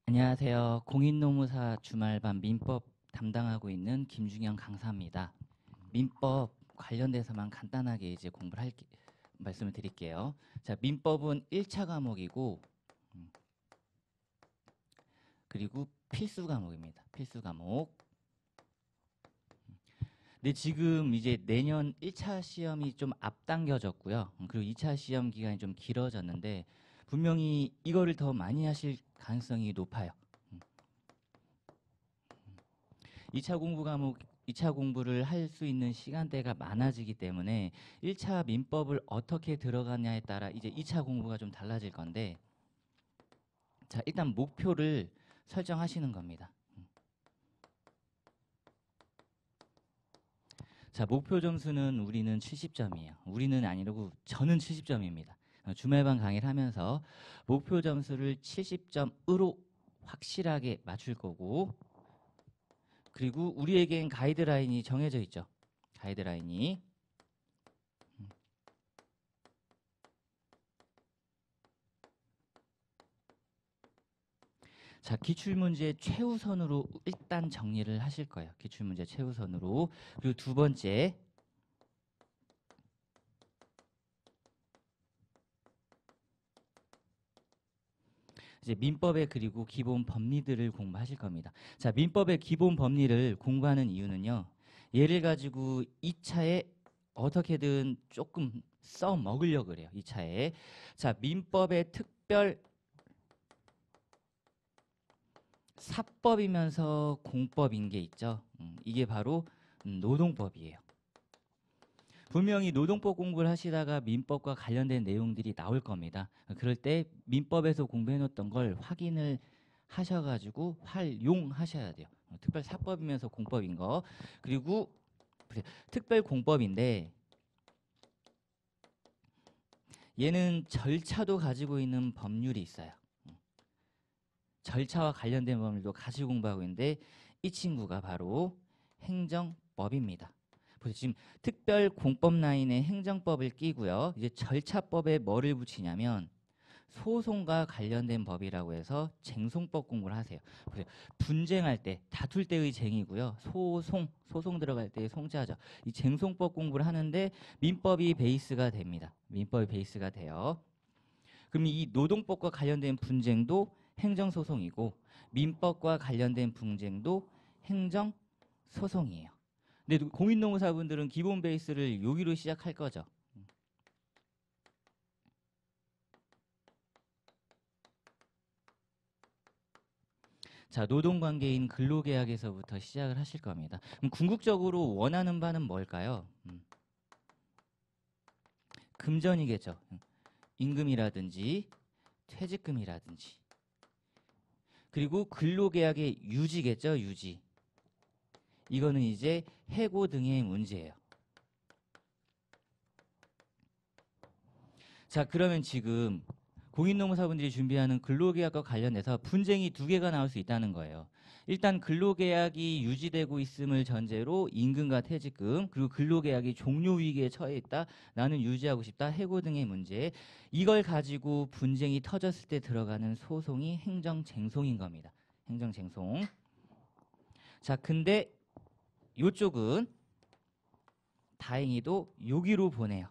안녕하세요. 공인노무사 주말반 민법 담당하고 있는 김중현 강사입니다. 민법 관련돼서만 간단하게 이제 말씀을 드릴게요. 자, 민법은 1차 과목이고, 그리고 필수 과목입니다. 필수 과목. 근데 지금 이제 내년 1차 시험이 좀 앞당겨졌고요. 그리고 2차 시험 기간이 좀 길어졌는데, 분명히 이거를 더 많이 하실 가능성이 높아요. 2차 공부 과목, 2차 공부를 할 수 있는 시간대가 많아지기 때문에 1차 민법을 어떻게 들어가냐에 따라 이제 2차 공부가 좀 달라질 건데, 자, 일단 목표를 설정하시는 겁니다. 자, 목표 점수는 우리는 70점이에요. 우리는 아니라고 저는 70점입니다. 주말반 강의를 하면서 목표 점수를 70점으로 확실하게 맞출 거고, 그리고 우리에겐 가이드라인이 정해져 있죠. 가이드라인이. 자, 기출문제 최우선으로 일단 정리를 하실 거예요. 기출문제 최우선으로. 그리고 두 번째, 이제 민법의 그리고 기본 법리들을 공부하실 겁니다. 자, 민법의 기본 법리를 공부하는 이유는요. 얘를 가지고 2차에 어떻게든 조금 써 먹으려고 그래요. 2차에. 자, 민법의 특별 사법이면서 공법인 게 있죠. 이게 바로 노동법이에요. 분명히 노동법 공부를 하시다가 민법과 관련된 내용들이 나올 겁니다. 그럴 때 민법에서 공부해놓었던 걸 확인을 하셔가지고 활용하셔야 돼요. 특별사법이면서 공법인 거. 그리고 특별공법인데 얘는 절차도 가지고 있는 법률이 있어요. 절차와 관련된 법률도 같이 공부하고 있는데 이 친구가 바로 행정법입니다. 그래서 지금 특별 공법 라인에 행정법을 끼고요. 이제 절차법에 뭐를 붙이냐면 소송과 관련된 법이라고 해서 쟁송법 공부를 하세요. 그래서 분쟁할 때, 다툴 때의 쟁이고요. 소송 들어갈 때의 송자죠. 이 쟁송법 공부를 하는데 민법이 베이스가 됩니다. 민법이 베이스가 돼요. 그럼 이 노동법과 관련된 분쟁도 행정소송이고 민법과 관련된 분쟁도 행정소송이에요. 근데 공인노무사분들은 기본 베이스를 여기로 시작할 거죠. 자, 노동관계인 근로계약에서부터 시작을 하실 겁니다. 그럼 궁극적으로 원하는 바는 뭘까요? 금전이겠죠. 임금이라든지 퇴직금이라든지. 그리고 근로계약의 유지겠죠, 유지. 이거는 이제 해고 등의 문제예요. 자, 그러면 지금 공인노무사분들이 준비하는 근로계약과 관련해서 분쟁이 두 개가 나올 수 있다는 거예요. 일단 근로계약이 유지되고 있음을 전제로 임금과 퇴직금, 그리고 근로계약이 종료 위기에 처해 있다. 나는 유지하고 싶다. 해고 등의 문제. 이걸 가지고 분쟁이 터졌을 때 들어가는 소송이 행정쟁송인 겁니다. 행정쟁송. 자, 근데 이쪽은 다행히도 여기로 보내요.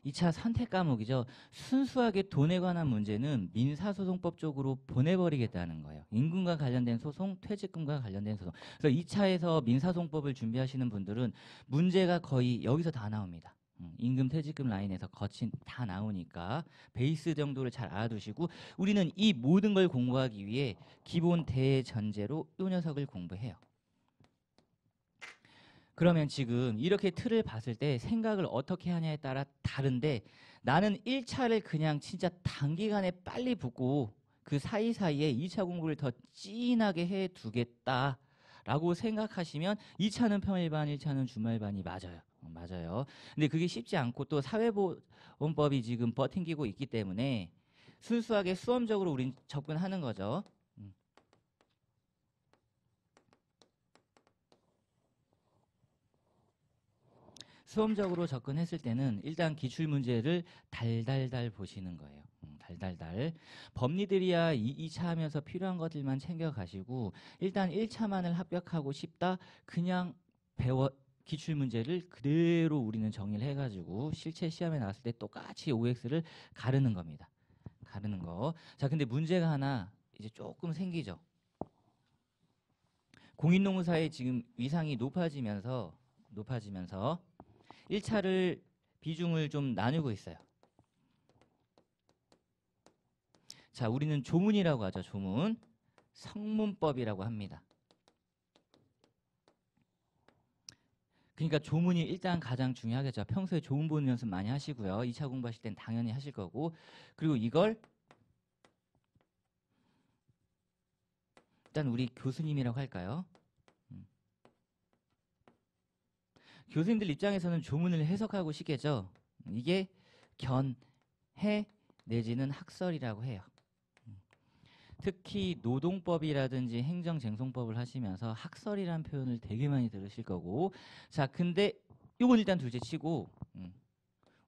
2차 선택 과목이죠. 순수하게 돈에 관한 문제는 민사소송법 쪽으로 보내버리겠다는 거예요. 임금과 관련된 소송, 퇴직금과 관련된 소송. 그래서 2차에서 민사소송법을 준비하시는 분들은 문제가 거의 여기서 다 나옵니다. 임금, 퇴직금 라인에서 거친 다 나오니까 베이스 정도를 잘 알아두시고 우리는 이 모든 걸 공부하기 위해 기본 대전제로 이 녀석을 공부해요. 그러면 지금 이렇게 틀을 봤을 때 생각을 어떻게 하냐에 따라 다른데 나는 1차를 그냥 진짜 단기간에 빨리 붙고 그 사이사이에 2차 공부를 더 진하게 해 두겠다라고 생각하시면 2차는 평일반, 1차는 주말반이 맞아요. 맞아요. 근데 그게 쉽지 않고 또 사회보험법이 지금 버팅기고 있기 때문에 순수하게 수험적으로 우린 접근하는 거죠. 수험적으로 접근했을 때는 일단 기출문제를 달달달 보시는 거예요. 달달달. 법리들이야 2차 하면서 필요한 것들만 챙겨가시고 일단 1차만을 합격하고 싶다. 그냥 기출문제를 그대로 우리는 정리를 해가지고 실제 시험에 나왔을 때 똑같이 OX를 가르는 겁니다. 가르는 거. 자, 근데 문제가 하나 이제 조금 생기죠. 공인노무사의 지금 위상이 높아지면서 1차를 비중을 좀 나누고 있어요. 자, 우리는 조문이라고 하죠. 조문. 성문법이라고 합니다. 그러니까 조문이 일단 가장 중요하겠죠. 평소에 조문 보는 연습 많이 하시고요. 2차 공부하실 땐 당연히 하실 거고. 그리고 이걸 일단 우리 교수님이라고 할까요? 교수님들 입장에서는 조문을 해석하고 싶겠죠. 이게 견해 내지는 학설이라고 해요. 특히 노동법이라든지 행정쟁송법을 하시면서 학설이라는 표현을 되게 많이 들으실 거고, 자, 근데 이건 일단 둘째 치고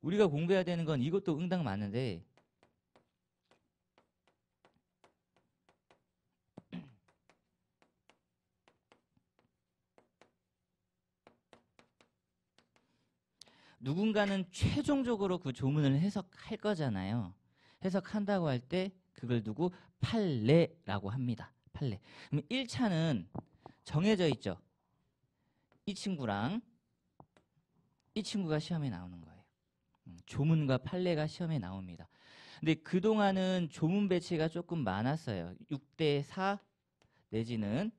우리가 공부해야 되는 건 이것도 응당 맞는데 누군가는 최종적으로 그 조문을 해석할 거잖아요. 해석한다고 할 때 그걸 두고 판례라고 합니다. 판례. 그럼 1차는 정해져 있죠. 이 친구랑 이 친구가 시험에 나오는 거예요. 조문과 판례가 시험에 나옵니다. 근데 그동안은 조문 배치가 조금 많았어요. 6대 4 내지는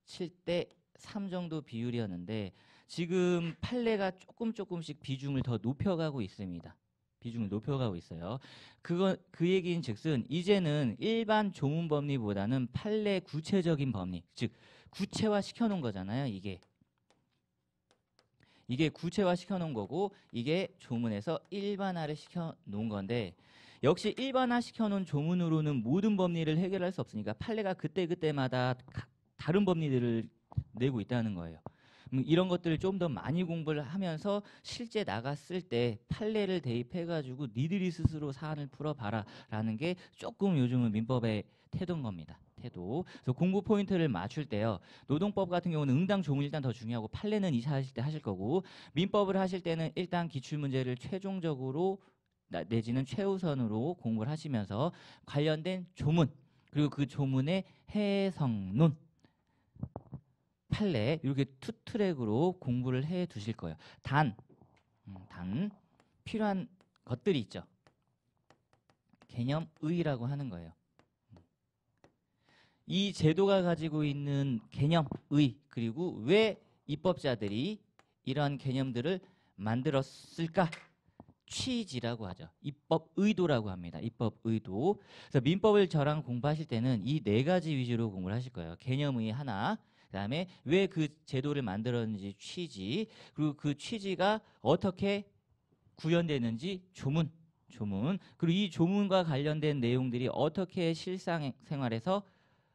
7대 3 정도 비율이었는데 지금 판례가 조금씩 비중을 더 높여가고 있습니다. 비중을 높여가고 있어요. 그 얘기인 즉슨 이제는 일반 조문 법리보다는 판례 구체적인 법리, 즉 구체화 시켜놓은 거잖아요. 이게 구체화 시켜놓은 거고 이게 조문에서 일반화를 시켜놓은 건데 역시 일반화 시켜놓은 조문으로는 모든 법리를 해결할 수 없으니까 판례가 그때그때마다 다른 법리들을 내고 있다는 거예요. 이런 것들을 좀 더 많이 공부를 하면서 실제 나갔을 때 판례를 대입해가지고 니들이 스스로 사안을 풀어봐라 라는 게 조금 요즘은 민법의 태도인 겁니다. 태도. 그래서 공부 포인트를 맞출 때요. 노동법 같은 경우는 응당 조문 일단 더 중요하고 판례는 2차 하실 때 하실 거고 민법을 하실 때는 일단 기출문제를 최종적으로 내지는 최우선으로 공부를 하시면서 관련된 조문 그리고 그 조문의 해석론 판례 이렇게 투 트랙으로 공부를 해 두실 거예요. 단 필요한 것들이 있죠. 개념의라고 하는 거예요. 이 제도가 가지고 있는 개념의 그리고 왜 입법자들이 이러한 개념들을 만들었을까? 취지라고 하죠. 입법 의도라고 합니다. 입법 의도. 그래서 민법을 저랑 공부하실 때는 이 네 가지 위주로 공부를 하실 거예요. 개념의 하나, 그다음에 왜 그 제도를 만들었는지 취지, 그리고 그 취지가 어떻게 구현되는지 조문, 그리고 이 조문과 관련된 내용들이 어떻게 실상생활에서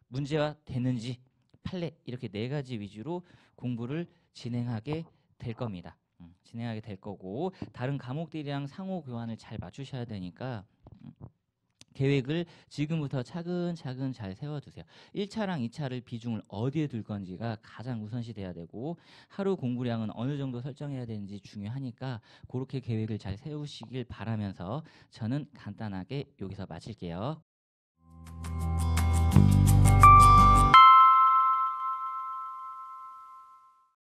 문제화 되는지 판례 이렇게 네 가지 위주로 공부를 진행하게 될 겁니다. 진행하게 될 거고 다른 과목들이랑 상호 교환을 잘 맞추셔야 되니까 계획을 지금부터 차근차근 잘 세워두세요. 1차랑 2차를 비중을 어디에 둘 건지가 가장 우선시 돼야 되고 하루 공부량은 어느 정도 설정해야 되는지 중요하니까 그렇게 계획을 잘 세우시길 바라면서 저는 간단하게 여기서 마칠게요.